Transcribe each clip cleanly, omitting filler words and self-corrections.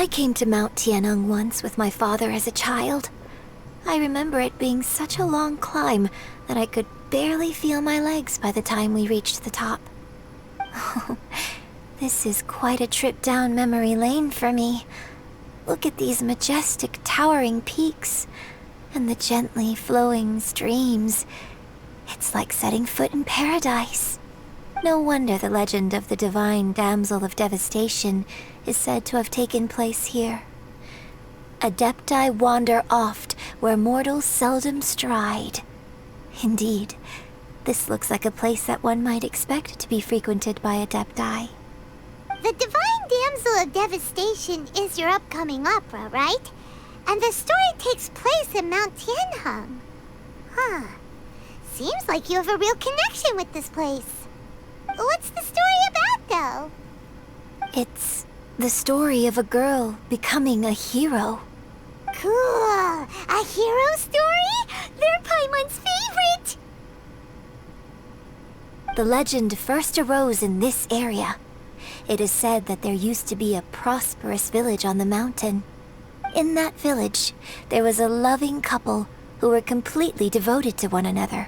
I came to Mount Tianeng once with my father as a child. I remember it being such a long climb that I could barely feel my legs by the time we reached the top. Oh, this is quite a trip down memory lane for me. Look at these majestic, towering peaks, and the gently flowing streams. It's like setting foot in paradise. No wonder the legend of the divine damsel of devastation is said to have taken place here. Adepti wander oft where mortals seldom stride. Indeed, this looks like a place that one might expect to be frequented by Adepti. The Divine Damsel of Devastation is your upcoming opera, right? And the story takes place in Mount Tianheng. Huh. Seems like you have a real connection with this place. What's the story about, though? It's the story of a girl becoming a hero. Cool! A hero story? They're Paimon's favorite! The legend first arose in this area. It is said that there used to be a prosperous village on the mountain. In that village, there was a loving couple who were completely devoted to one another.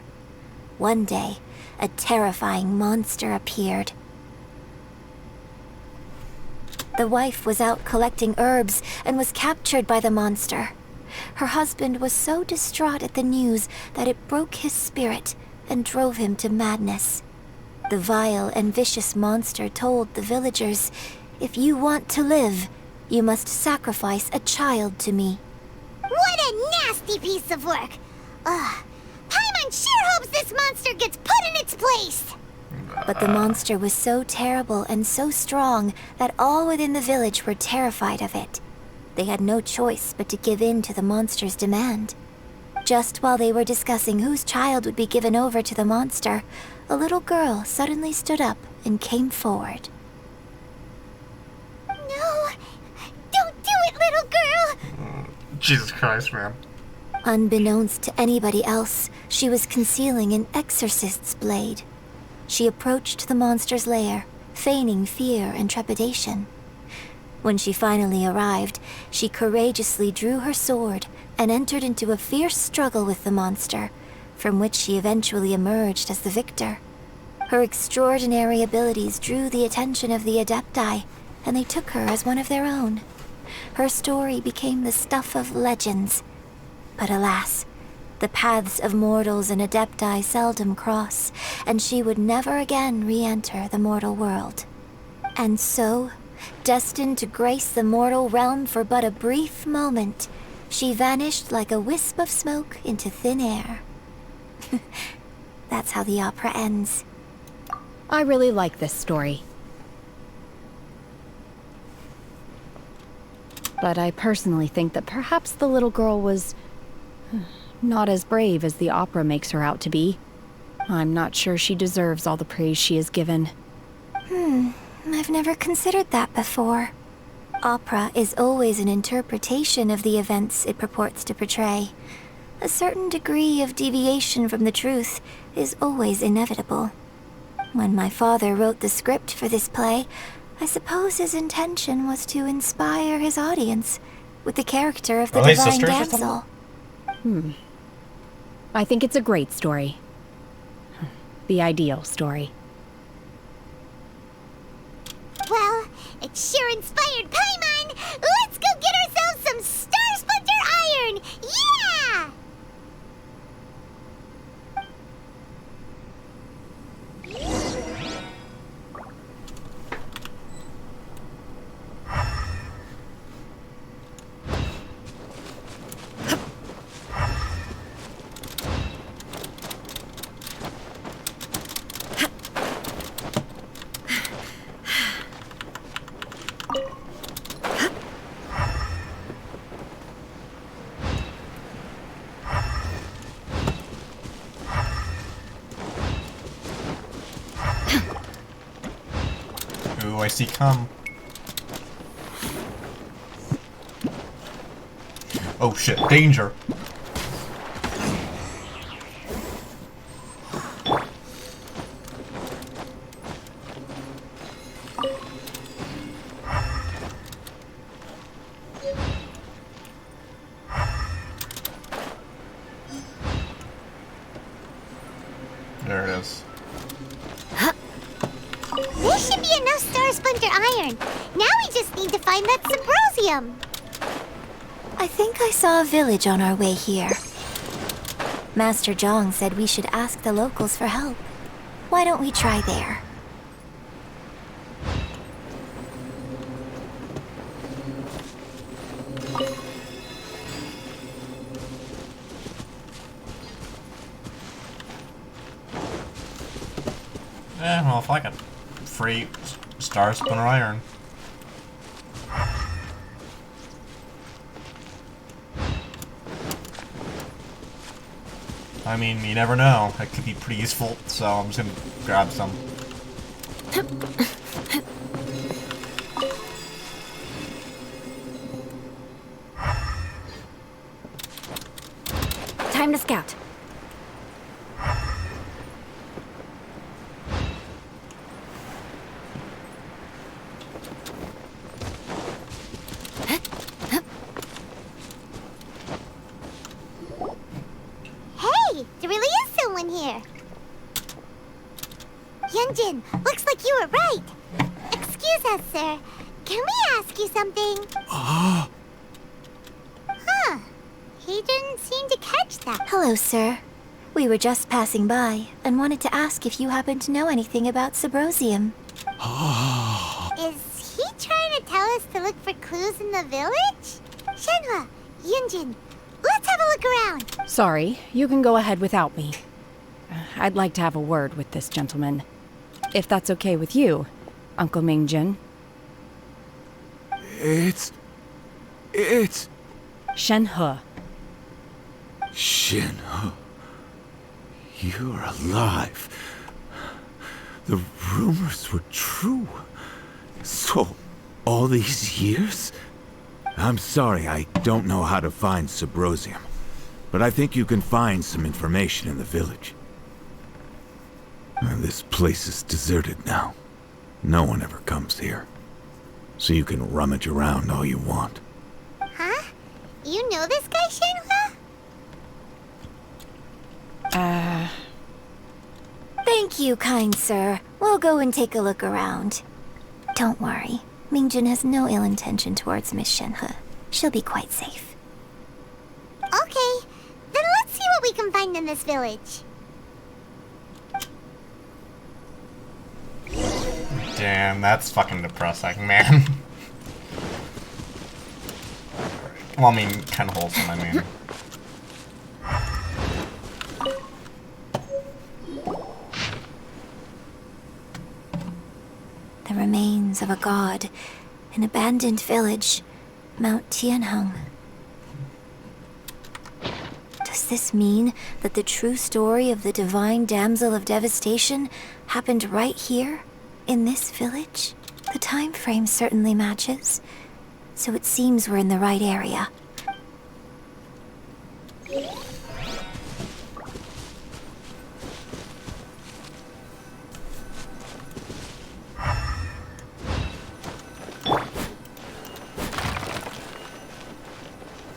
One day, a terrifying monster appeared. The wife was out collecting herbs and was captured by the monster. Her husband was so distraught at the news that it broke his spirit and drove him to madness. The vile and vicious monster told the villagers, "If you want to live, you must sacrifice a child to me." What a nasty piece of work! Ugh. Paimon sure hopes this monster gets put in its place! But the monster was so terrible and so strong that all within the village were terrified of it. They had no choice but to give in to the monster's demand. Just while they were discussing whose child would be given over to the monster, a little girl suddenly stood up and came forward. No! Don't do it, little girl! Jesus Christ, man. Unbeknownst to anybody else, she was concealing an exorcist's blade. She approached the monster's lair, feigning fear and trepidation. When she finally arrived, she courageously drew her sword and entered into a fierce struggle with the monster, from which she eventually emerged as the victor. Her extraordinary abilities drew the attention of the Adepti, and they took her as one of their own. Her story became the stuff of legends. But alas, the paths of mortals and Adepti seldom cross, and she would never again re-enter the mortal world. And so, destined to grace the mortal realm for but a brief moment, she vanished like a wisp of smoke into thin air. That's how the opera ends. I really like this story. But I personally think that perhaps the little girl was not as brave as the opera makes her out to be. I'm not sure she deserves all the praise she is given. I've never considered that before. Opera is always an interpretation of the events it purports to portray. A certain degree of deviation from the truth is always inevitable. When my father wrote the script for this play, I suppose his intention was to inspire his audience with the character of the divine damsel. I think it's a great story. The ideal story. Well, it sure inspired Paimon! Let's go get ourselves some Star Splinter Iron! Yeah! Ooh, I see come. Oh shit, danger! is. There should be enough Star Splinter iron. Now we just need to find that Subrosium. I think I saw a village on our way here. Master Zhang said we should ask the locals for help. Why don't we try there? Well, if I got free Star Splinter iron. I mean, you never know. It could be pretty useful, so I'm just gonna grab some. Time to scout. Hey, there really is someone here. Yunjin, looks like you were right. Excuse us, sir. Can we ask you something? Huh. He didn't seem to catch that. Hello, sir. We were just passing by and wanted to ask if you happen to know anything about Subrosium. Is he trying to tell us to look for clues in the village? Shenhua, Yunjin, let's have a look around. Sorry, you can go ahead without me. I'd like to have a word with this gentleman. If that's okay with you, Uncle Mingjin. It's Shenhe. Shin. You're alive. The rumors were true. So, all these years? I'm sorry, I don't know how to find Subrosium. But I think you can find some information in the village. And this place is deserted now. No one ever comes here. So you can rummage around all you want. Huh? You know this guy, Shenhua? Thank you, kind sir. We'll go and take a look around. Don't worry. Mingjin has no ill intention towards Miss Shenhe. She'll be quite safe. Okay, then let's see what we can find in this village. Damn, that's fucking depressing, man. Well, I mean, kind of wholesome, I mean. The remains of a god, an abandoned village, Mount Tianheng. Does this mean that the true story of the divine damsel of devastation happened right here, in this village? The time frame certainly matches, so it seems we're in the right area.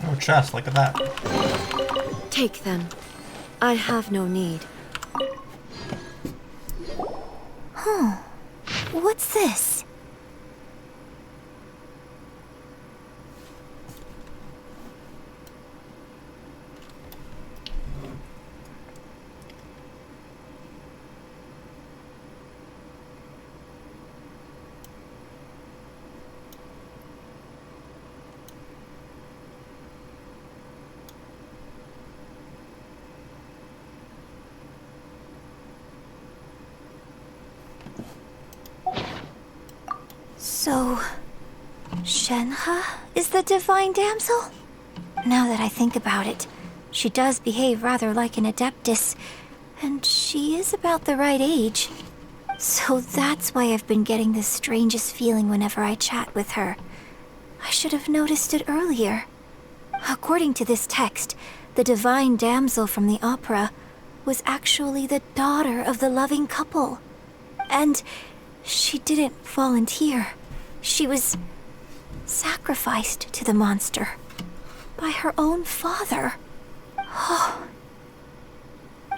Oh, chest, look at that. Take them. I have no need. What's this? So, Shenhe is the divine damsel? Now that I think about it, she does behave rather like an adeptus, and she is about the right age. So that's why I've been getting the strangest feeling whenever I chat with her. I should have noticed it earlier. According to this text, the divine damsel from the opera was actually the daughter of the loving couple. And she didn't volunteer. She was sacrificed to the monster by her own father. Oh,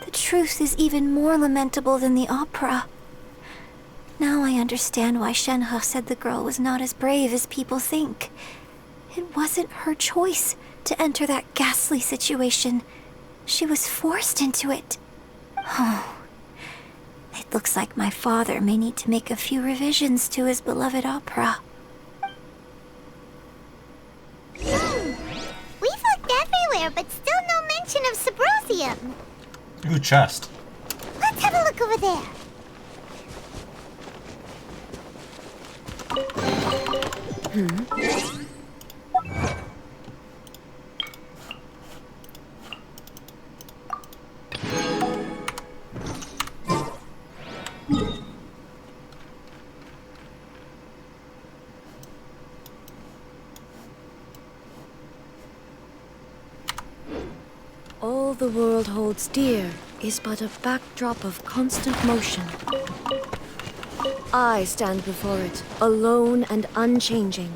the The truth is even more lamentable than the opera. Now I understand why Shenhe said the girl was not as brave as people think. It wasn't her choice to enter that ghastly situation. She was forced into it. Oh, it looks like my father may need to make a few revisions to his beloved opera. We've looked everywhere, but still no mention of Subrosium. Ooh, chest. Let's have a look over there. All the world holds dear is but a backdrop of constant motion. I stand before it, alone and unchanging.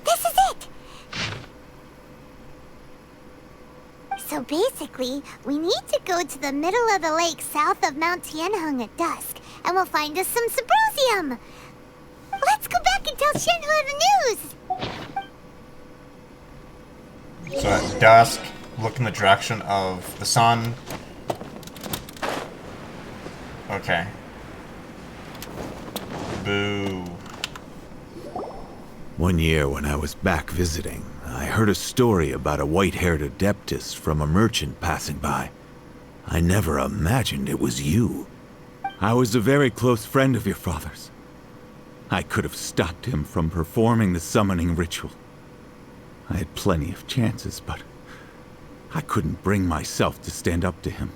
This is it! So basically, we need to go to the middle of the lake south of Mount Tianheng at dusk, and we'll find us some Subrosium! Let's go back and tell Shenhe the news! So at dusk, look in the direction of the sun. Okay. Boo. One year when I was back visiting, I heard a story about a white-haired adeptus from a merchant passing by. I never imagined it was you. I was a very close friend of your father's. I could have stopped him from performing the summoning ritual. I had plenty of chances, but I couldn't bring myself to stand up to him.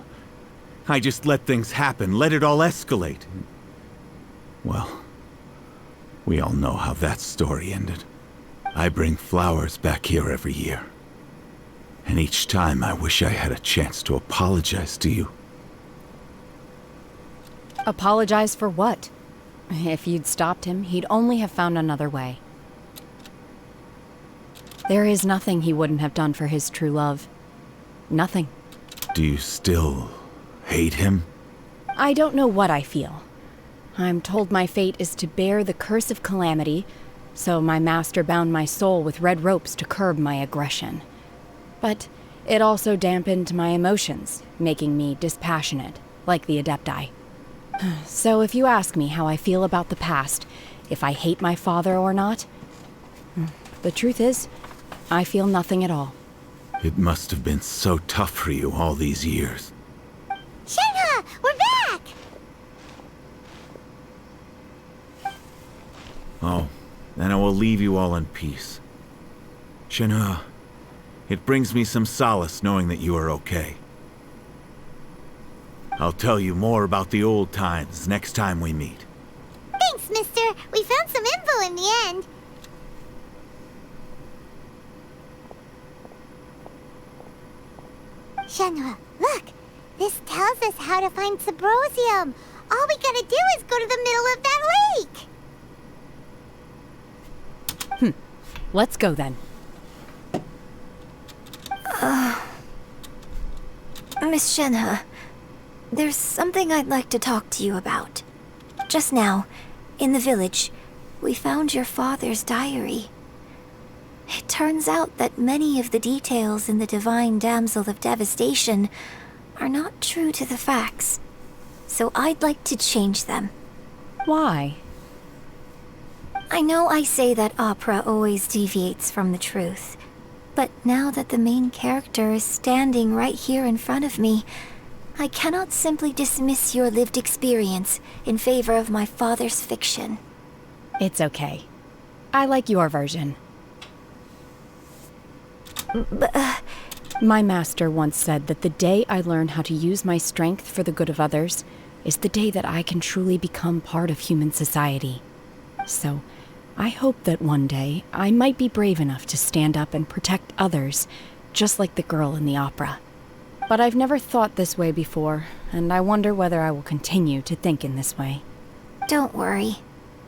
I just let things happen, let it all escalate. Well, we all know how that story ended. I bring flowers back here every year. And each time I wish I had a chance to apologize to you. Apologize for what? If you'd stopped him, he'd only have found another way. There is nothing he wouldn't have done for his true love. Nothing. Do you still hate him? I don't know what I feel. I'm told my fate is to bear the curse of calamity, so my master bound my soul with red ropes to curb my aggression. But it also dampened my emotions, making me dispassionate, like the Adepti. So if you ask me how I feel about the past, if I hate my father or not, the truth is, I feel nothing at all. It must have been so tough for you all these years. Shenhe, we're back! Oh, then I will leave you all in peace. Shenhe, it brings me some solace knowing that you are okay. I'll tell you more about the old times next time we meet. Thanks, mister. We found some info in the end. Shenhe, look! This tells us how to find Subrosium. All we gotta do is go to the middle of that lake! Let's go then. Miss Shenhe, there's something I'd like to talk to you about. Just now, in the village, we found your father's diary. It turns out that many of the details in the Divine Damsel of Devastation are not true to the facts. So I'd like to change them. Why? I know I say that opera always deviates from the truth, but now that the main character is standing right here in front of me, I cannot simply dismiss your lived experience in favor of my father's fiction. It's okay. I like your version. My master once said that the day I learn how to use my strength for the good of others is the day that I can truly become part of human society. So, I hope that one day I might be brave enough to stand up and protect others, just like the girl in the opera. But I've never thought this way before, and I wonder whether I will continue to think in this way. Don't worry.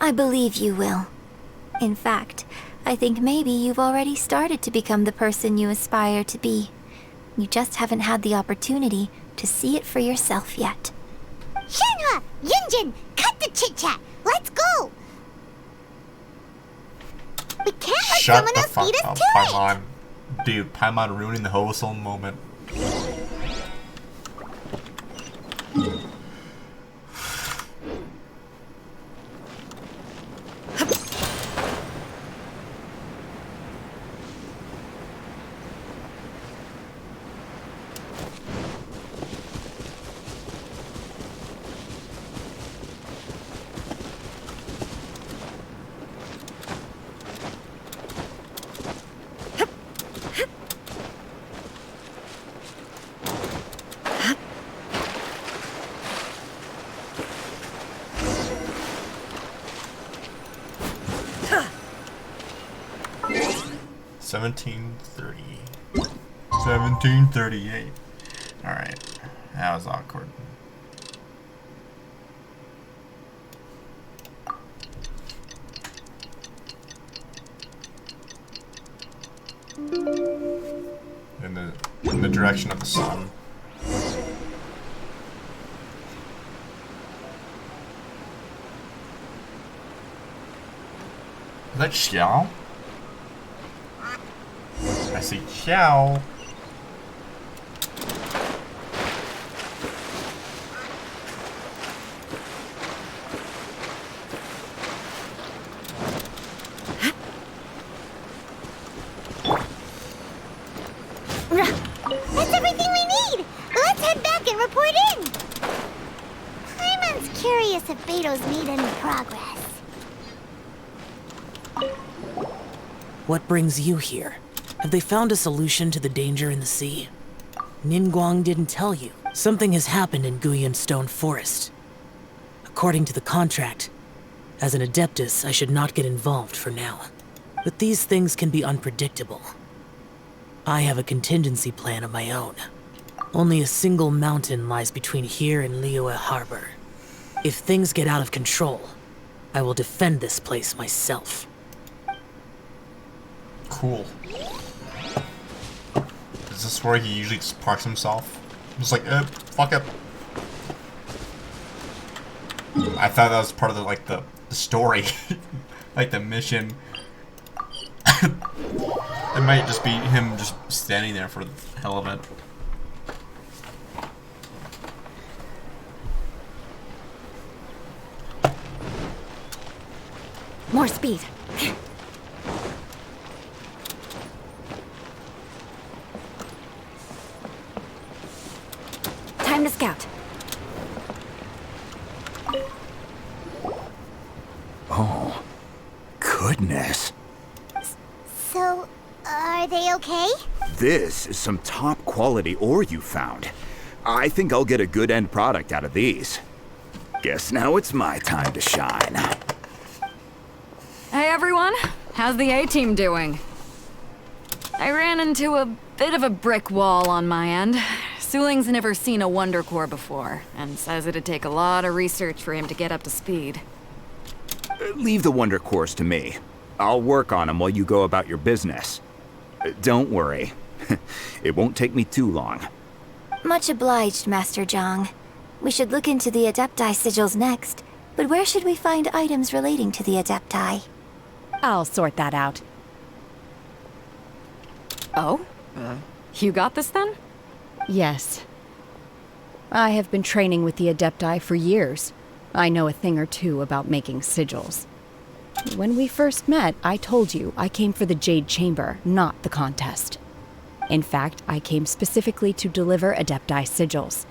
I believe you will. In fact, I think maybe you've already started to become the person you aspire to be. You just haven't had the opportunity to see it for yourself yet. Shenhua! Yunjin! Cut the chit-chat! Let's go! We can't let Shut someone the else fuck beat us up, to it! Paimon. Dude, Paimon ruining the whole soul moment. $17.30. 17:38. Alright. That was awkward. In the direction of the sun. Is that Xiao? I see Xiao. That's everything we need! Let's head back and report in! Paimon's curious if Beto's made any progress. What brings you here? Have they found a solution to the danger in the sea? Ningguang didn't tell you. Something has happened in Guyan Stone Forest. According to the contract, as an Adeptus, I should not get involved for now. But these things can be unpredictable. I have a contingency plan of my own. Only a single mountain lies between here and Liyue Harbor. If things get out of control, I will defend this place myself. Cool. Is this where he usually just parks himself? Just like, fuck it. I thought that was part of the story. Like the mission. It might just be him just standing there for the hell of it. More speed. Time to scout. Oh, goodness. So, are they okay? This is some top quality ore you found. I think I'll get a good end product out of these. Guess now it's my time to shine. Hey everyone, how's the A-team doing? I ran into a bit of a brick wall on my end. Suling's never seen a Wonder Core before, and says it'd take a lot of research for him to get up to speed. Leave the Wonder Cores to me. I'll work on them while you go about your business. Don't worry. It won't take me too long. Much obliged, Master Zhang. We should look into the Adepti sigils next, but where should we find items relating to the Adepti? I'll sort that out. Oh? You got this then? Yes. I have been training with the Adepti for years. I know a thing or two about making sigils. When we first met, I told you I came for the Jade Chamber, not the contest. In fact, I came specifically to deliver Adepti sigils.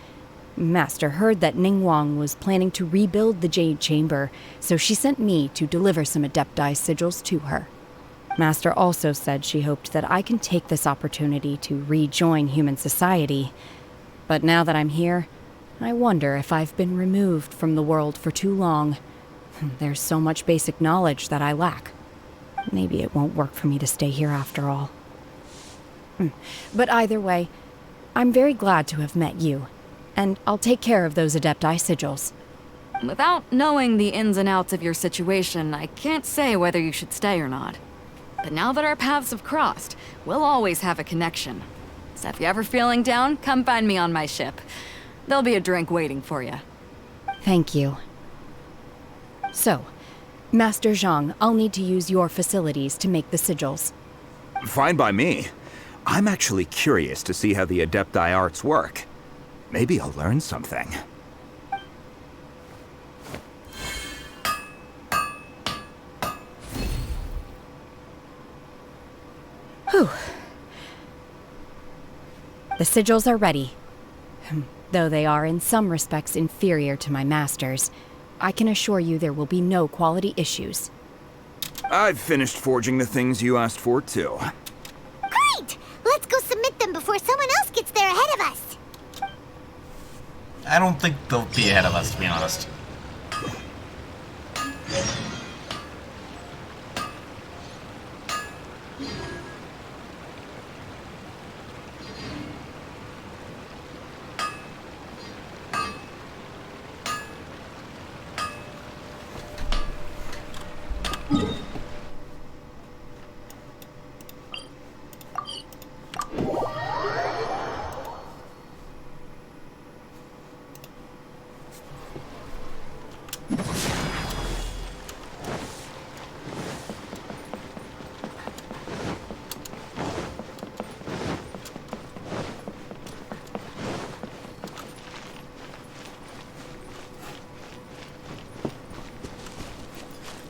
Master heard that Ningguang was planning to rebuild the Jade Chamber, so she sent me to deliver some Adepti sigils to her. Master also said she hoped that I can take this opportunity to rejoin human society. But now that I'm here, I wonder if I've been removed from the world for too long. There's so much basic knowledge that I lack. Maybe it won't work for me to stay here after all. But either way, I'm very glad to have met you, and I'll take care of those Adepti sigils. Without knowing the ins and outs of your situation, I can't say whether you should stay or not. But now that our paths have crossed, we'll always have a connection. So if you're ever feeling down, come find me on my ship. There'll be a drink waiting for you. Thank you. So, Master Zhang, I'll need to use your facilities to make the sigils. Fine by me. I'm actually curious to see how the Adepti arts work. Maybe I'll learn something. Whew. The sigils are ready. Though they are in some respects inferior to my master's, I can assure you there will be no quality issues. I've finished forging the things you asked for, too. Great! Let's go submit them before someone else gets there ahead of us. I don't think they'll be ahead of us, to be honest.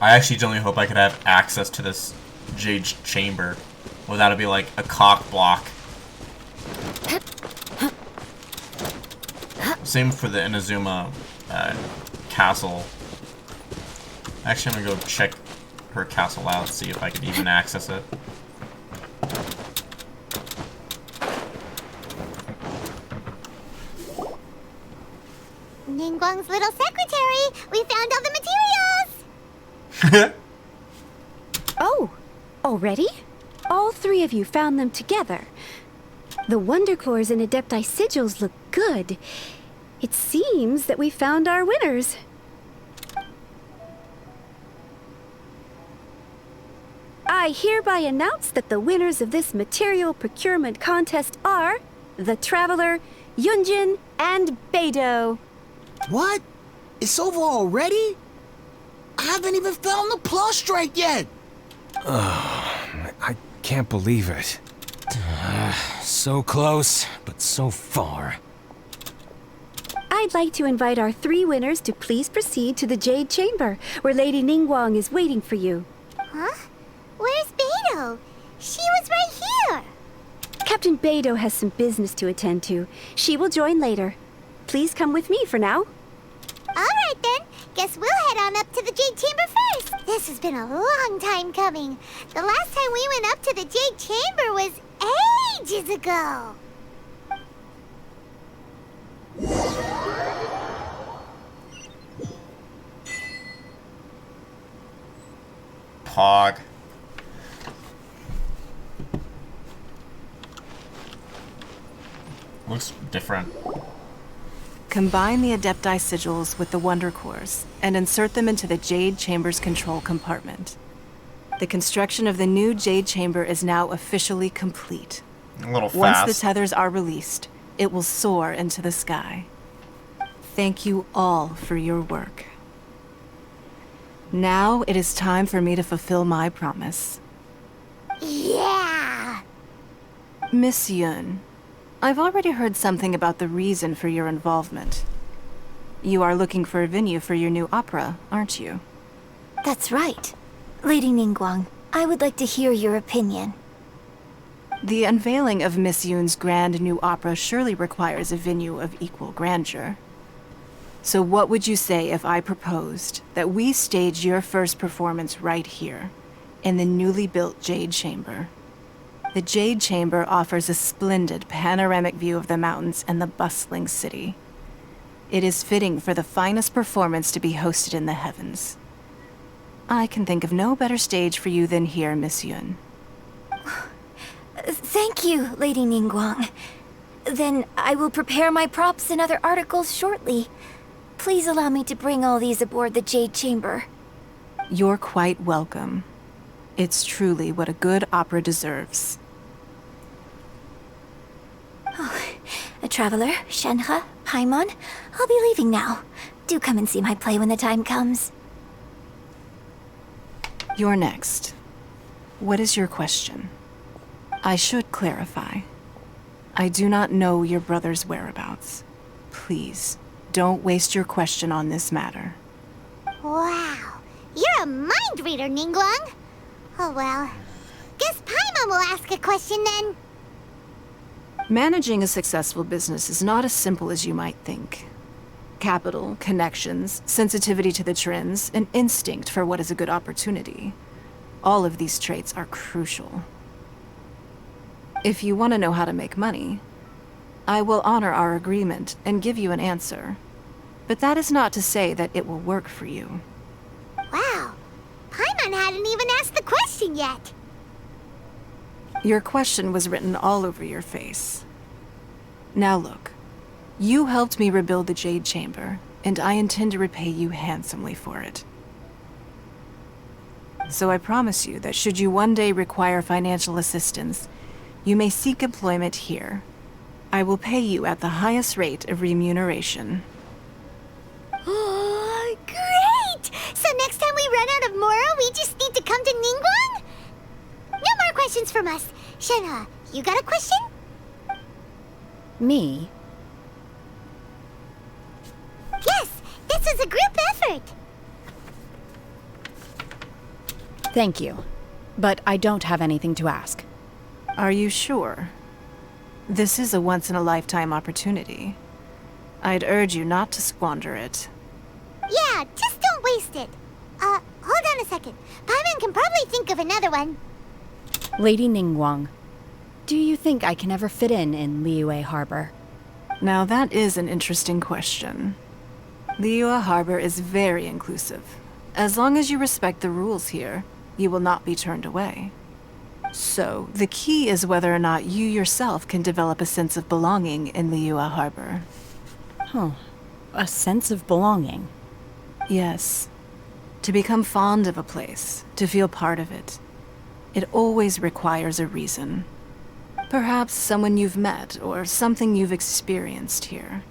I actually genuinely hope I could have access to this Jade Chamber without it be like a cock block. Same for the Inazuma castle. Actually, I'm gonna go check her castle out, see if I can even access it. Ningguang's little secretary! We found all the materials! Oh, already? All three of you found them together. The Wonder Cores and Adepti sigils look good. It seems that we found our winners. I hereby announce that the winners of this material procurement contest are the Traveler, Yunjin, and Beidou. What? It's over already? I haven't even found the plus strike yet! I can't believe it. So close, but so far. I'd like to invite our three winners to please proceed to the Jade Chamber, where Lady Ningguang is waiting for you. Huh? Where's Beidou? She was right here! Captain Beidou has some business to attend to. She will join later. Please come with me for now. Alright then, guess we'll head on up to the Jade Chamber first. This has been a long time coming. The last time we went up to the Jade Chamber was ages ago. Pog. Looks different. Combine the Adepti sigils with the Wonder Cores and insert them into the Jade Chamber's control compartment. The construction of the new Jade Chamber is now officially complete. A little fast. Once the tethers are released, it will soar into the sky. Thank you all for your work. Now it is time for me to fulfill my promise. Yeah! Miss Yun, I've already heard something about the reason for your involvement. You are looking for a venue for your new opera, aren't you? That's right. Lady Ningguang, I would like to hear your opinion. The unveiling of Miss Yun's grand new opera surely requires a venue of equal grandeur. So what would you say if I proposed that we stage your first performance right here, in the newly built Jade Chamber? The Jade Chamber offers a splendid panoramic view of the mountains and the bustling city. It is fitting for the finest performance to be hosted in the heavens. I can think of no better stage for you than here, Miss Yun. Thank you, Lady Ningguang. Then I will prepare my props and other articles shortly. Please allow me to bring all these aboard the Jade Chamber. You're quite welcome. It's truly what a good opera deserves. A traveler, Shenhe, Paimon, I'll be leaving now. Do come and see my play when the time comes. You're next. What is your question? I should clarify. I do not know your brother's whereabouts. Please, don't waste your question on this matter. Wow, you're a mind reader, Ningguang. Oh well, guess Paimon will ask a question then. Managing a successful business is not as simple as you might think. Capital, connections, sensitivity to the trends, and instinct for what is a good opportunity. All of these traits are crucial. If you want to know how to make money, I will honor our agreement and give you an answer. But that is not to say that it will work for you. Wow, Paimon hadn't even asked the question yet. Your question was written all over your face. Now look, you helped me rebuild the Jade Chamber, and I intend to repay you handsomely for it. So I promise you that should you one day require financial assistance, you may seek employment here. I will pay you at the highest rate of remuneration. Oh, great! So next time we run out of Moro, we just need to come to Ningguang? No more questions from us. Shenhe, you got a question? Me? Yes, this is a group effort. Thank you. But I don't have anything to ask. Are you sure? This is a once-in-a-lifetime opportunity. I'd urge you not to squander it. Yeah, just don't waste it. Hold on a second. Paimon can probably think of another one. Lady Ningguang, do you think I can ever fit in Liyue Harbor? Now that is an interesting question. Liyue Harbor is very inclusive. As long as you respect the rules here, you will not be turned away. So, the key is whether or not you yourself can develop a sense of belonging in Liyue Harbor. Huh. A sense of belonging? Yes. To become fond of a place, to feel part of it. It always requires a reason. Perhaps someone you've met, or something you've experienced here.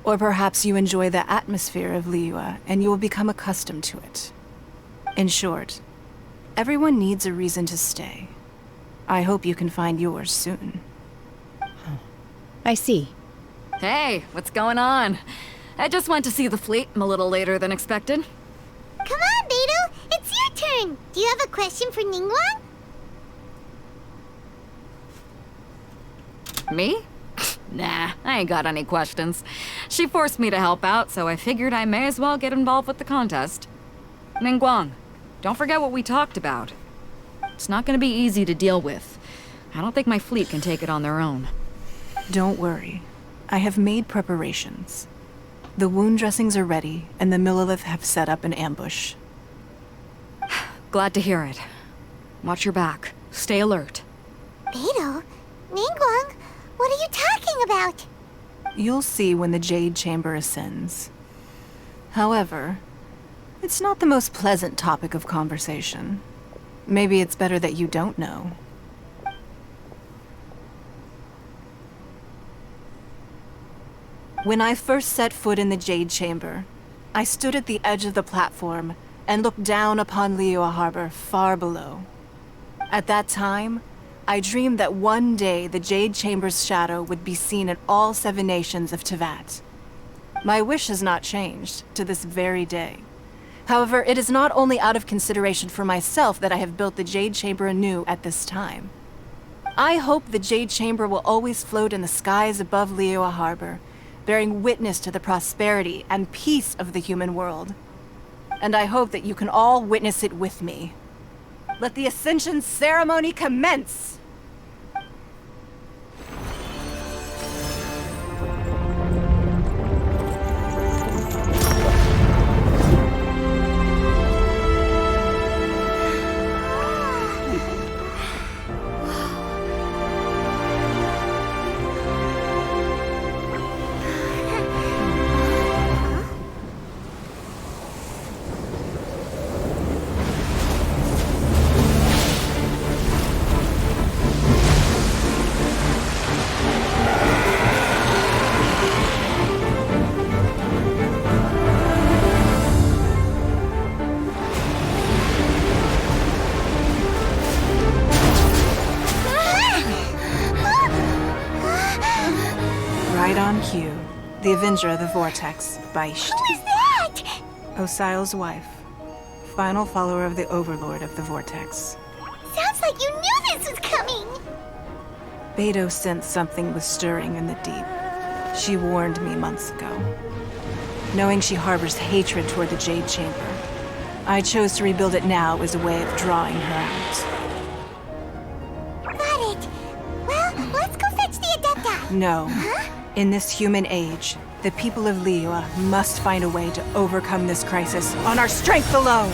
Or perhaps you enjoy the atmosphere of Liyue, and you will become accustomed to it. In short, everyone needs a reason to stay. I hope you can find yours soon. I see. Hey, what's going on? I just went to see the fleet. I'm a little later than expected. Come on, Beidou, it's your turn. Do you have a question for Ningguang? Me? Nah, I ain't got any questions. She forced me to help out, so I figured I may as well get involved with the contest. Ningguang, don't forget what we talked about. It's not gonna be easy to deal with. I don't think my fleet can take it on their own. Don't worry. I have made preparations. The wound dressings are ready, and the Millelith have set up an ambush. Glad to hear it. Watch your back. Stay alert. Beidou, Ningguang, what are you talking about? You'll see when the Jade Chamber ascends. However, it's not the most pleasant topic of conversation. Maybe it's better that you don't know. When I first set foot in the Jade Chamber, I stood at the edge of the platform and looked down upon Liyue Harbor far below. At that time, I dreamed that one day the Jade Chamber's shadow would be seen in all 7 nations of Teyvat. My wish has not changed to this very day. However, it is not only out of consideration for myself that I have built the Jade Chamber anew at this time. I hope the Jade Chamber will always float in the skies above Liyue Harbor, bearing witness to the prosperity and peace of the human world. And I hope that you can all witness it with me. Let the Ascension ceremony commence! Right on cue. The Avenger of the Vortex, Beisht. Who is that? Osial's wife. Final follower of the Overlord of the Vortex. Sounds like you knew this was coming. Beidou sensed something was stirring in the deep. She warned me months ago. Knowing she harbors hatred toward the Jade Chamber, I chose to rebuild it now as a way of drawing her out. Got it. Well, let's go fetch the Adepti. No. Huh? In this human age, the people of Liyue must find a way to overcome this crisis on our strength alone!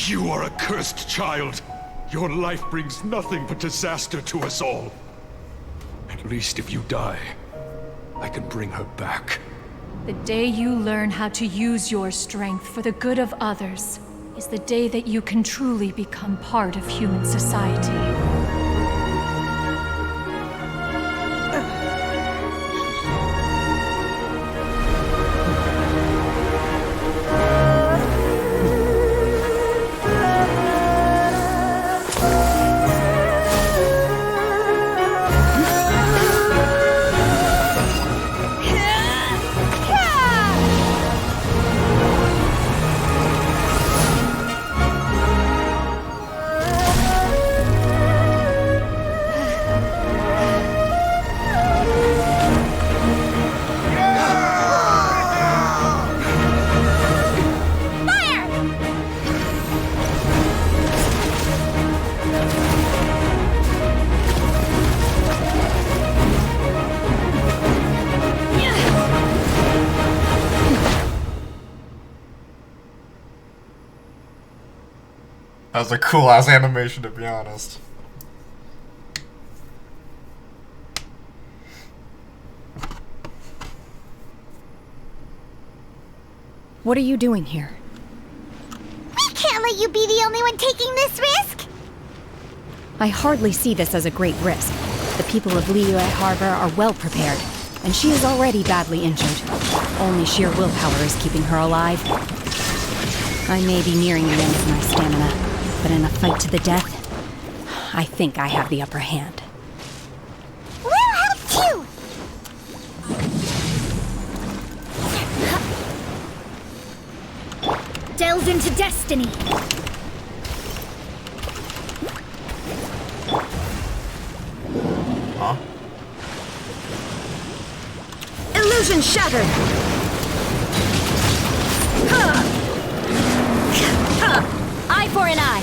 You are a cursed child. Your life brings nothing but disaster to us all. At least if you die, I can bring her back. The day you learn how to use your strength for the good of others is the day that you can truly become part of human society. That was a cool ass animation, to be honest. What are you doing here? We can't let you be the only one taking this risk! I hardly see this as a great risk. The people of Liyue Harbor are well prepared, and she is already badly injured. Only sheer willpower is keeping her alive. I may be nearing the end of my stamina, but in a fight to the death, I think I have the upper hand. We'll help too! Delve into destiny! Huh? Illusion shattered! Eye for an eye!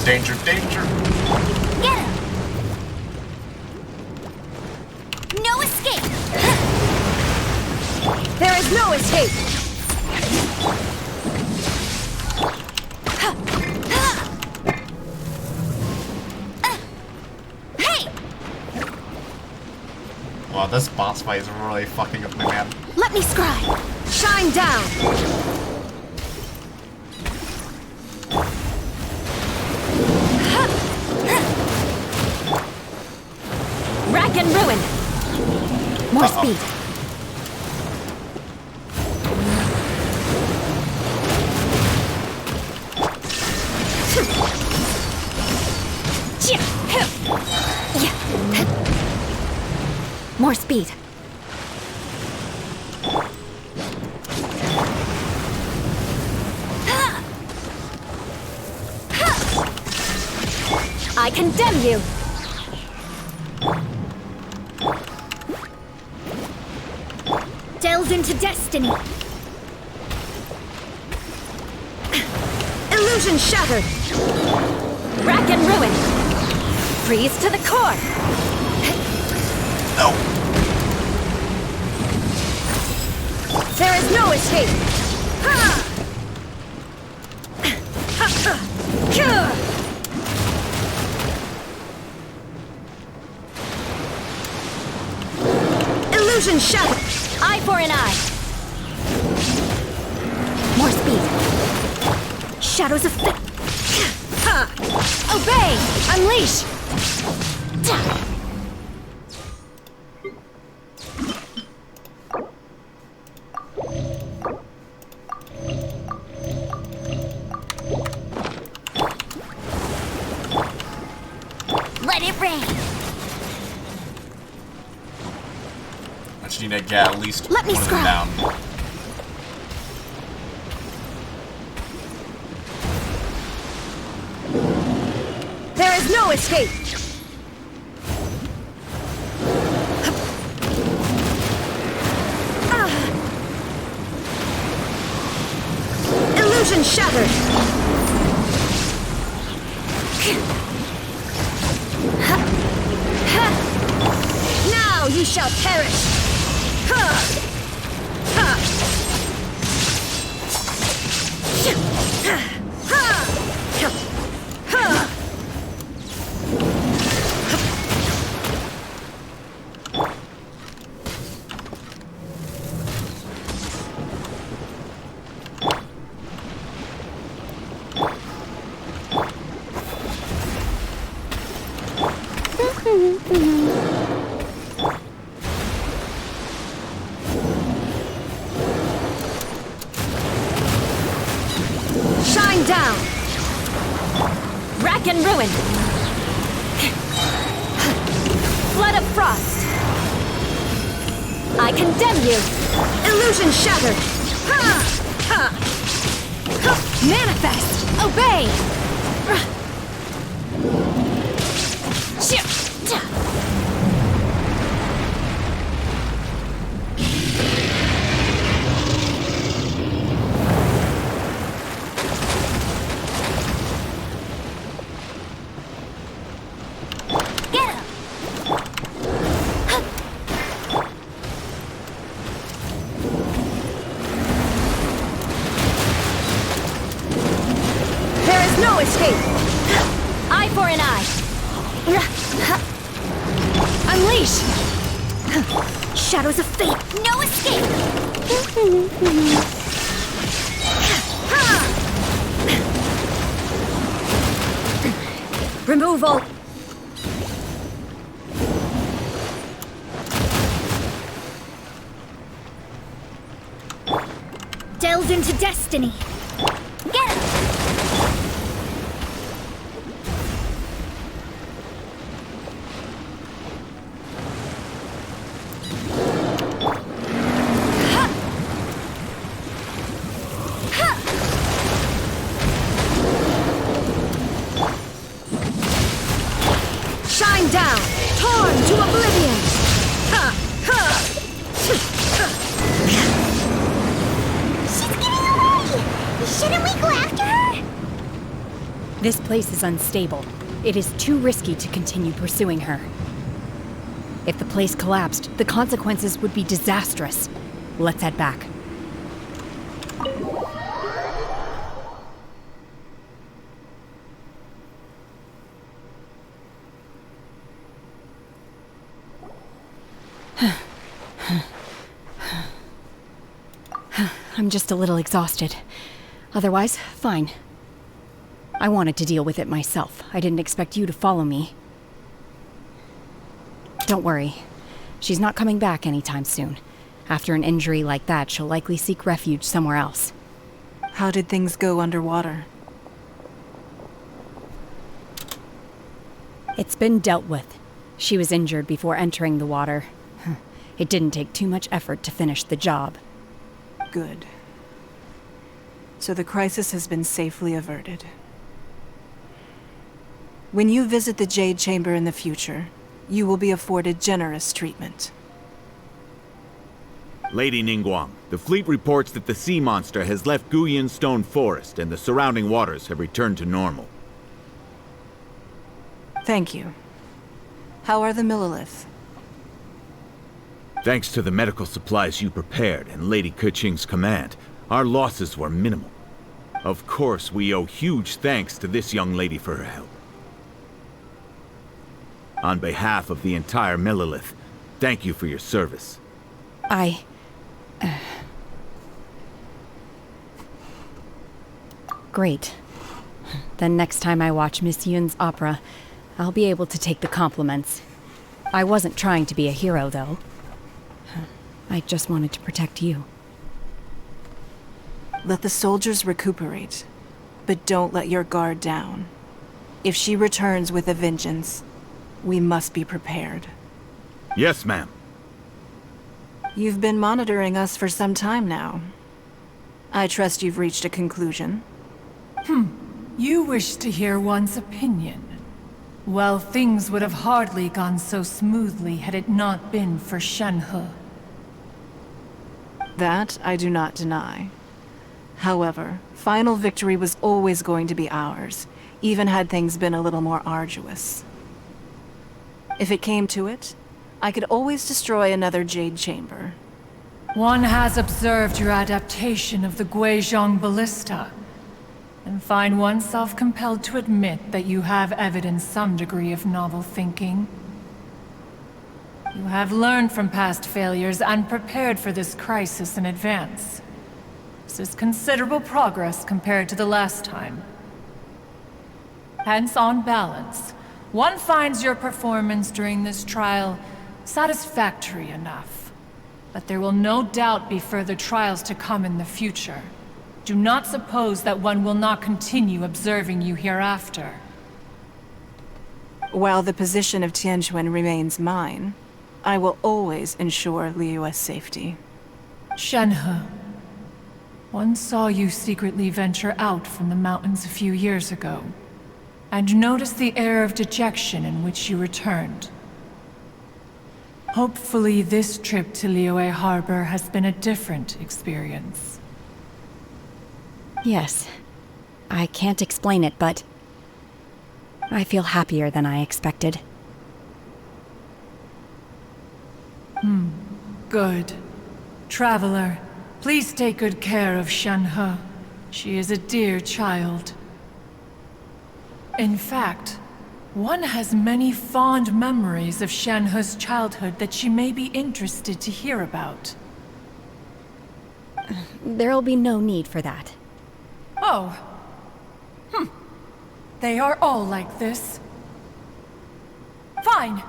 Danger, danger! Get him! No escape! There is no escape! Hey! Wow, this boss fight is really fucking with me, man. Let me scry! Shine down! More speed. More speed. I condemn you! Delve into destiny! Illusion shattered! Rack and ruin! Freeze to the core! No! There is no escape! Ha! Illusion shattered! Eye for an eye! More speed! Shadows of fate! Obey! Unleash! Let it rain! I just need to get at least Let me one of them scrap. down. There is no escape! Illusion shattered! Now you shall perish! Shine down! Rack and ruin! Flood of frost! I condemn you! Illusion shattered! Manifest! Obey! No escape! Eye for an eye! Unleash! Shadows of fate! No escape! Removal! Delve into destiny! Get it! Shine down! Torn to oblivion! She's getting away! Shouldn't we go after her? This place is unstable. It is too risky to continue pursuing her. If the place collapsed, the consequences would be disastrous. Let's head back. I'm just a little exhausted. Otherwise, fine. I wanted to deal with it myself. I didn't expect you to follow me. Don't worry. She's not coming back anytime soon. After an injury like that, she'll likely seek refuge somewhere else. How did things go underwater? It's been dealt with. She was injured before entering the water. It didn't take too much effort to finish the job. Good. So the crisis has been safely averted. When you visit the Jade Chamber in the future, you will be afforded generous treatment. Lady Ningguang, the fleet reports that the sea monster has left Guyan Stone Forest and the surrounding waters have returned to normal. Thank you. How are the Millilith? Thanks to the medical supplies you prepared and Lady Keqing's command, our losses were minimal. Of course, we owe huge thanks to this young lady for her help. On behalf of the entire Millilith, thank you for your service. Great. Then next time I watch Miss Yun's opera, I'll be able to take the compliments. I wasn't trying to be a hero, though. I just wanted to protect you. Let the soldiers recuperate, but don't let your guard down. If she returns with a vengeance, we must be prepared. Yes, ma'am. You've been monitoring us for some time now. I trust you've reached a conclusion. You wish to hear one's opinion. Well, things would have hardly gone so smoothly had it not been for Shenhe. That I do not deny. However, final victory was always going to be ours, even had things been a little more arduous. If it came to it, I could always destroy another Jade Chamber. One has observed your adaptation of the Guizhong ballista, and find oneself compelled to admit that you have evidenced some degree of novel thinking. You have learned from past failures and prepared for this crisis in advance. This is considerable progress compared to the last time. Hence, on balance, one finds your performance during this trial satisfactory enough. But there will no doubt be further trials to come in the future. Do not suppose that one will not continue observing you hereafter. While the position of Tianquan remains mine, I will always ensure Liyue's safety. Shenhe, one saw you secretly venture out from the mountains a few years ago, and noticed the air of dejection in which you returned. Hopefully this trip to Liyue Harbor has been a different experience. Yes. I can't explain it, but I feel happier than I expected. Good. Traveler, please take good care of Shenhe. She is a dear child. In fact, one has many fond memories of Shenhe's childhood that she may be interested to hear about. There'll be no need for that. Oh. They are all like this. Fine.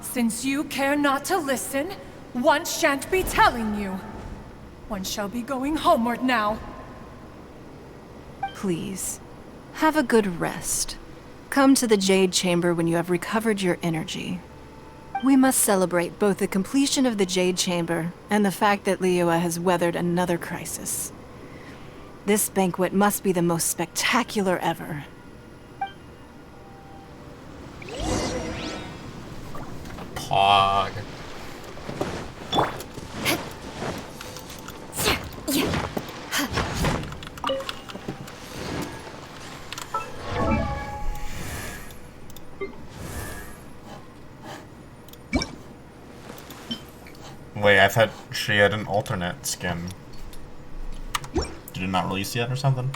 Since you care not to listen, one shan't be telling you. One shall be going homeward now. Please, have a good rest. Come to the Jade Chamber when you have recovered your energy. We must celebrate both the completion of the Jade Chamber and the fact that Liyue has weathered another crisis. This banquet must be the most spectacular ever. Pog. Wait, I thought she had an alternate skin. Did it not release yet or something?